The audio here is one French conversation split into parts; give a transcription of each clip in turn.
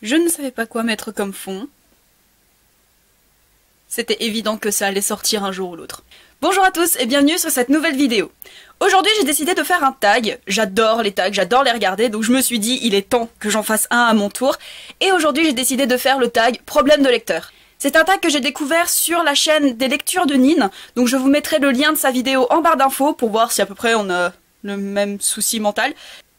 Je ne savais pas quoi mettre comme fond. C'était évident que ça allait sortir un jour ou l'autre. Bonjour à tous et bienvenue sur cette nouvelle vidéo. Aujourd'hui j'ai décidé de faire un tag. J'adore les tags, j'adore les regarder, donc je me suis dit il est temps que j'en fasse un à mon tour. Et aujourd'hui j'ai décidé de faire le tag problème de lecteur. C'est un tag que j'ai découvert sur la chaîne des lectures de Nin, donc je vous mettrai le lien de sa vidéo en barre d'infos pour voir si à peu près on a le même souci mental.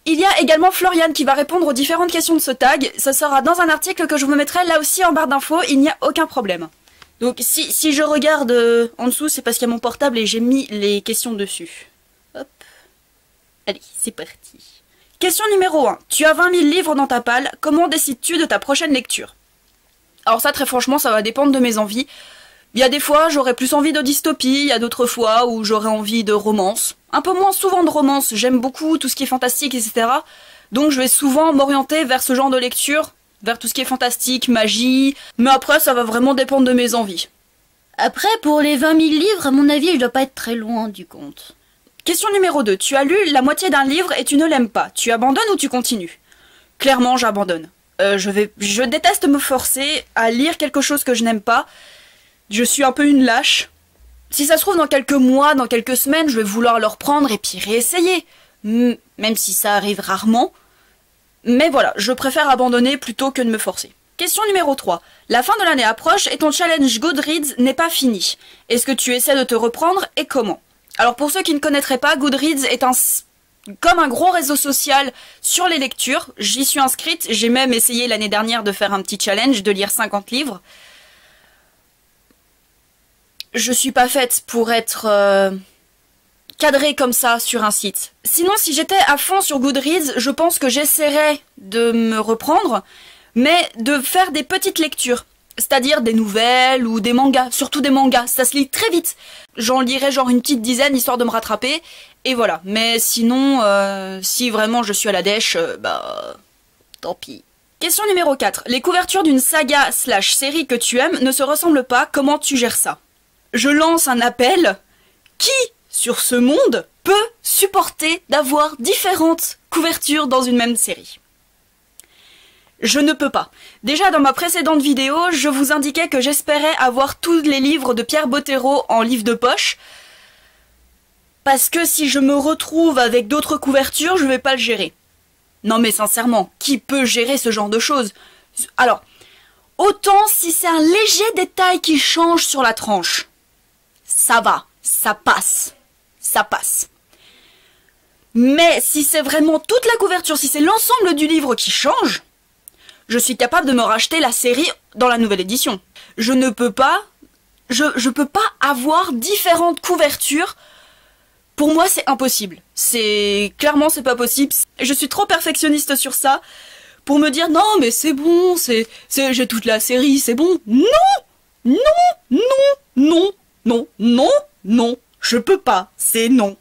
Il y a également Florian qui va répondre aux différentes questions de ce tag, ça sera dans un article que je vous mettrai là aussi en barre d'infos, il n'y a aucun problème. Donc si je regarde en dessous, c'est parce qu'il y a mon portable et j'ai mis les questions dessus. Hop. Allez, c'est parti. Question numéro 1. Tu as 20 000 livres dans ta palle, comment décides-tu de ta prochaine lecture? Alors ça, très franchement, ça va dépendre de mes envies. Il y a des fois, j'aurais plus envie de dystopie, il y a d'autres fois où j'aurais envie de romance. Un peu moins souvent de romance, j'aime beaucoup tout ce qui est fantastique, etc. Donc je vais souvent m'orienter vers ce genre de lecture, vers tout ce qui est fantastique, magie, mais après ça va vraiment dépendre de mes envies. Après, pour les 20 000 livres, à mon avis, il doit pas être très loin du compte. Question numéro 2. Tu as lu la moitié d'un livre et tu ne l'aimes pas. Tu abandonnes ou tu continues? Clairement, j'abandonne. Je déteste me forcer à lire quelque chose que je n'aime pas. Je suis un peu une lâche. Si ça se trouve, dans quelques mois, dans quelques semaines, je vais vouloir le reprendre et puis réessayer. Même si ça arrive rarement. Mais voilà, je préfère abandonner plutôt que de me forcer. Question numéro 3. La fin de l'année approche et ton challenge Goodreads n'est pas fini. Est-ce que tu essaies de te reprendre et comment? Alors pour ceux qui ne connaîtraient pas, Goodreads est comme un gros réseau social sur les lectures. J'y suis inscrite, j'ai même essayé l'année dernière de faire un petit challenge, de lire 50 livres. Je suis pas faite pour être cadrée comme ça sur un site. Sinon, si j'étais à fond sur Goodreads, je pense que j'essaierais de me reprendre, mais de faire des petites lectures. C'est-à-dire des nouvelles ou des mangas, surtout des mangas, ça se lit très vite. J'en lirais genre une petite dizaine, histoire de me rattraper, et voilà. Mais sinon, si vraiment je suis à la dèche, bah... tant pis. Question numéro 4. Les couvertures d'une saga / série que tu aimes ne se ressemblent pas, comment tu gères ça? Je lance un appel. Qui, sur ce monde, peut supporter d'avoir différentes couvertures dans une même série? Je ne peux pas. Déjà dans ma précédente vidéo, je vous indiquais que j'espérais avoir tous les livres de Pierre Bottero en livre de poche. Parce que si je me retrouve avec d'autres couvertures, je vais pas le gérer. Non mais sincèrement, qui peut gérer ce genre de choses? Alors, autant si c'est un léger détail qui change sur la tranche. Ça va, ça passe. Ça passe. Mais si c'est vraiment toute la couverture, si c'est l'ensemble du livre qui change, je suis capable de me racheter la série dans la nouvelle édition. Je ne peux pas... Je peux pas avoir différentes couvertures. Pour moi, c'est impossible. Clairement, c'est pas possible. Je suis trop perfectionniste sur ça pour me dire non, mais c'est bon, j'ai toute la série, c'est bon. Non, non, non, non, non, non, non. Je peux pas. C'est non.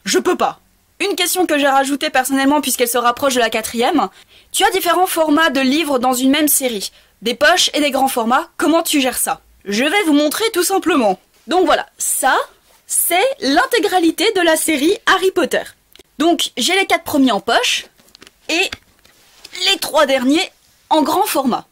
Je peux pas. Une question que j'ai rajoutée personnellement puisqu'elle se rapproche de la 4e. Tu as différents formats de livres dans une même série. Des poches et des grands formats. Comment tu gères ça? Je vais vous montrer tout simplement. Donc voilà, ça, c'est l'intégralité de la série Harry Potter. Donc j'ai les 4 premiers en poche et les 3 derniers en grand format.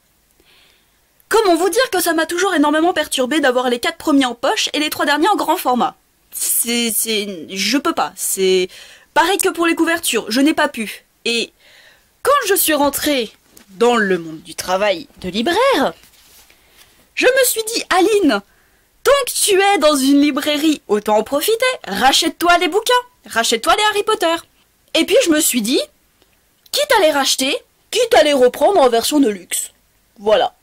Comment vous dire que ça m'a toujours énormément perturbé d'avoir les 4 premiers en poche et les 3 derniers en grand format. Je peux pas. C'est pareil que pour les couvertures, je n'ai pas pu. Et quand je suis rentrée dans le monde du travail de libraire, je me suis dit, Aline, tant que tu es dans une librairie, autant en profiter, rachète-toi les bouquins, rachète-toi les Harry Potter. Et puis je me suis dit, quitte à les racheter, quitte à les reprendre en version de luxe. Voilà.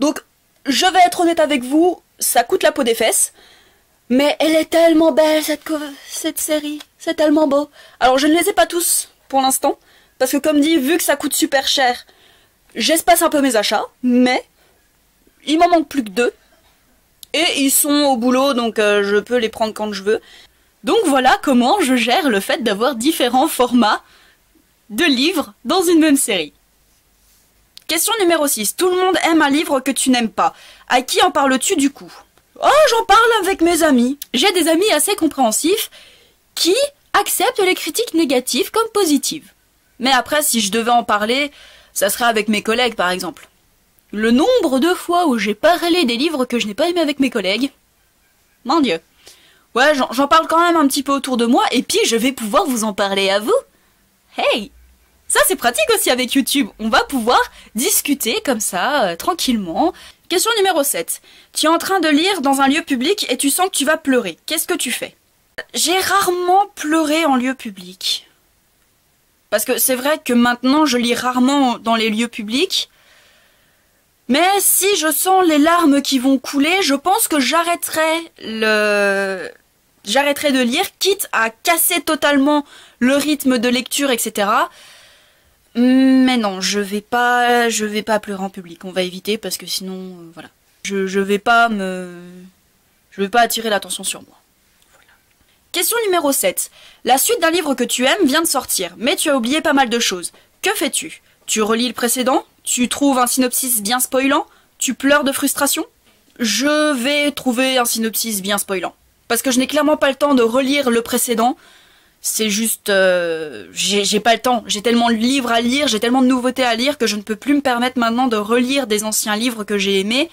Donc, je vais être honnête avec vous, ça coûte la peau des fesses, mais elle est tellement belle, cette série, c'est tellement beau. Alors, je ne les ai pas tous, pour l'instant, parce que comme dit, vu que ça coûte super cher, j'espace un peu mes achats, mais il m'en manque plus que 2, et ils sont au boulot, donc je peux les prendre quand je veux. Donc voilà comment je gère le fait d'avoir différents formats de livres dans une même série. Question numéro 6. Tout le monde aime un livre que tu n'aimes pas. À qui en parles-tu du coup? Oh, j'en parle avec mes amis. J'ai des amis assez compréhensifs qui acceptent les critiques négatives comme positives. Mais après, si je devais en parler, Ça serait avec mes collègues, par exemple. Le nombre de fois où j'ai parlé des livres que je n'ai pas aimés avec mes collègues. Mon Dieu. Ouais, j'en parle quand même un petit peu autour de moi, et puis je vais pouvoir vous en parler à vous. Hey! Ça c'est pratique aussi avec YouTube, on va pouvoir discuter comme ça, tranquillement. Question numéro 7. Tu es en train de lire dans un lieu public et tu sens que tu vas pleurer. Qu'est-ce que tu fais? J'ai rarement pleuré en lieu public. Parce que c'est vrai que maintenant je lis rarement dans les lieux publics. Mais si je sens les larmes qui vont couler, je pense que j'arrêterai de lire, quitte à casser totalement le rythme de lecture, etc. Mais non, je vais pas pleurer en public. On va éviter parce que sinon, voilà. Je vais pas attirer l'attention sur moi. Voilà. Question numéro 7. La suite d'un livre que tu aimes vient de sortir, mais tu as oublié pas mal de choses. Que fais-tu? Tu relis le précédent? Tu trouves un synopsis bien spoilant? Tu pleures de frustration? Je vais trouver un synopsis bien spoilant. Parce que je n'ai clairement pas le temps de relire le précédent. C'est juste... j'ai pas le temps. J'ai tellement de livres à lire, j'ai tellement de nouveautés à lire que je ne peux plus me permettre maintenant de relire des anciens livres que j'ai aimés.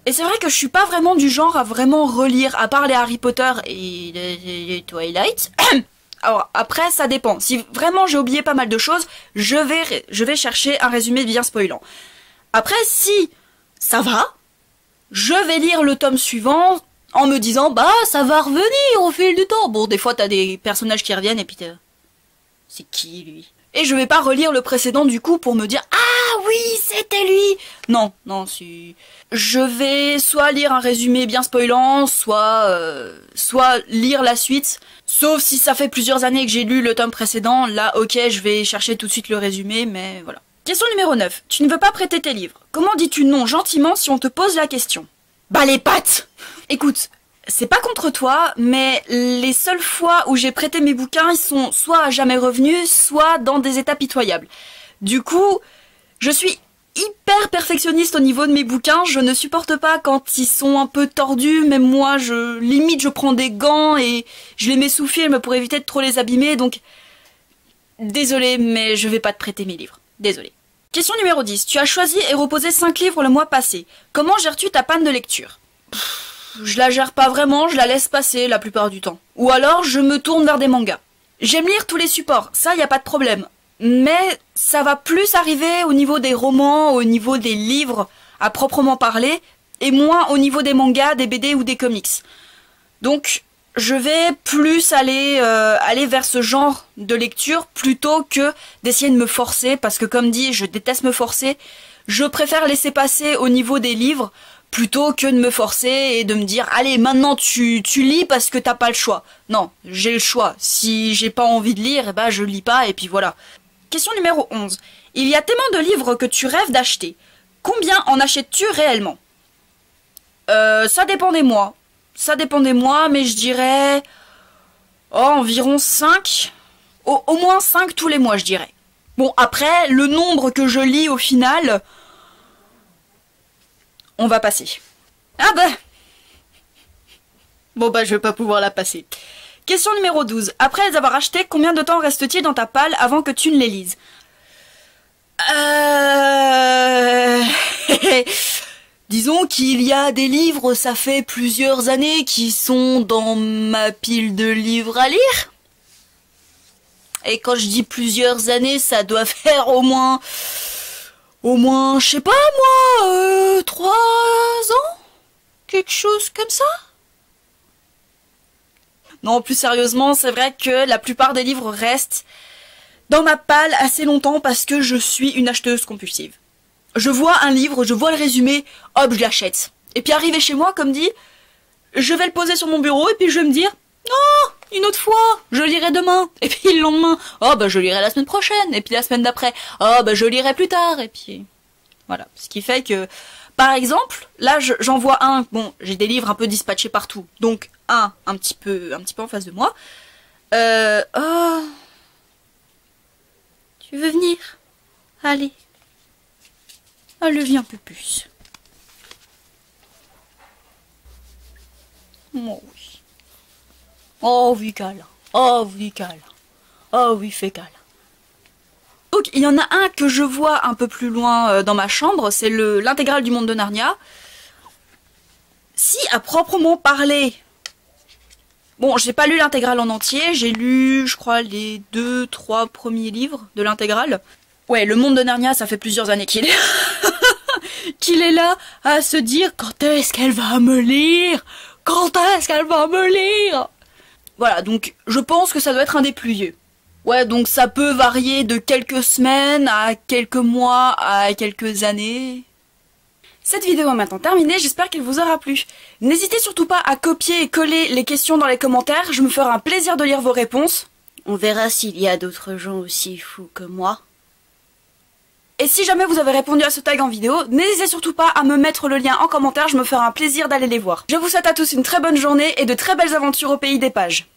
Et c'est vrai que je suis pas vraiment du genre à vraiment relire, à part les Harry Potter et les Twilight. Alors après, ça dépend. Si vraiment j'ai oublié pas mal de choses, je vais chercher un résumé bien spoilant. Après, si ça va, je vais lire le tome suivant en me disant, bah, ça va revenir au fil du temps. Bon, des fois, t'as des personnages qui reviennent et puis c'est qui, lui? Et je vais pas relire le précédent, du coup, pour me dire, ah oui, c'était lui! Non, si... Je vais soit lire un résumé bien spoilant, soit lire la suite. Sauf si ça fait plusieurs années que j'ai lu le tome précédent, là, ok, je vais chercher tout de suite le résumé, mais voilà. Question numéro 9. Tu ne veux pas prêter tes livres. Comment dis-tu non gentiment si on te pose la question? Bah les pattes! Écoute, c'est pas contre toi, mais les seules fois où j'ai prêté mes bouquins, ils sont soit à jamais revenus, soit dans des états pitoyables. Du coup, je suis hyper perfectionniste au niveau de mes bouquins, je ne supporte pas quand ils sont un peu tordus, même moi, limite je prends des gants et je les mets sous film pour éviter de trop les abîmer, donc désolé, mais je vais pas te prêter mes livres, désolé. Question numéro 10. Tu as choisi et reposé 5 livres le mois passé. Comment gères-tu ta panne de lecture? Je la gère pas vraiment, je la laisse passer la plupart du temps. Ou alors je me tourne vers des mangas. J'aime lire tous les supports, ça y a pas de problème. Mais ça va plus arriver au niveau des romans, au niveau des livres à proprement parler, et moins au niveau des mangas, des BD ou des comics. Donc je vais plus aller vers ce genre de lecture plutôt que d'essayer de me forcer, parce que comme dit, je déteste me forcer. Je préfère laisser passer au niveau des livres plutôt que de me forcer et de me dire allez maintenant tu lis parce que t'as pas le choix. Non, j'ai le choix. Si j'ai pas envie de lire, eh ben je lis pas et puis voilà. Question numéro 11. Il y a tellement de livres que tu rêves d'acheter. Combien en achètes-tu réellement? Ça dépend des mois. Ça dépend des mois, mais je dirais environ 5. Au moins 5 tous les mois, je dirais. Bon, après, le nombre que je lis au final, on va passer. Ah bah bon bah je vais pas pouvoir la passer. Question numéro 12. Après les avoir achetés, combien de temps reste-t-il dans ta palle avant que tu ne les lises? Disons qu'il y a des livres, ça fait plusieurs années, qui sont dans ma pile de livres à lire. Et quand je dis plusieurs années, ça doit faire au moins, je sais pas moi, 3 ans? Quelque chose comme ça? Non, plus sérieusement, c'est vrai que la plupart des livres restent dans ma palle assez longtemps parce que je suis une acheteuse compulsive. Je vois un livre, je vois le résumé, hop, je l'achète. Et puis arrivé chez moi, comme dit, je vais le poser sur mon bureau et puis je vais me dire oh, une autre fois, je lirai demain. Et puis le lendemain, oh bah je lirai la semaine prochaine. Et puis la semaine d'après, oh bah je lirai plus tard. Et puis voilà. Ce qui fait que, par exemple, là j'en vois un, bon, j'ai des livres un peu dispatchés partout. Donc un petit peu en face de moi. Oh, tu veux venir? Allez. Allez, viens, Pupus. Oh oui. Oh oui, câlin. Oh oui, câlin. Oh oui, fais câlin. Donc il y en a un que je vois un peu plus loin dans ma chambre, c'est l'intégrale du monde de Narnia. Si à proprement parler, bon, j'ai pas lu l'intégrale en entier, j'ai lu, je crois, les 2-3 premiers livres de l'intégrale. Ouais, le monde de Narnia, ça fait plusieurs années qu'il est... qu'il est là à se dire quand est-ce qu'elle va me lire? Quand est-ce qu'elle va me lire? Voilà, donc je pense que ça doit être un des plus vieux. Ouais, donc ça peut varier de quelques semaines à quelques mois à quelques années. Cette vidéo est maintenant terminée, j'espère qu'elle vous aura plu. N'hésitez surtout pas à copier et coller les questions dans les commentaires, je me ferai un plaisir de lire vos réponses. On verra s'il y a d'autres gens aussi fous que moi. Et si jamais vous avez répondu à ce tag en vidéo, n'hésitez surtout pas à me mettre le lien en commentaire, je me ferai un plaisir d'aller les voir. Je vous souhaite à tous une très bonne journée et de très belles aventures au pays des pages.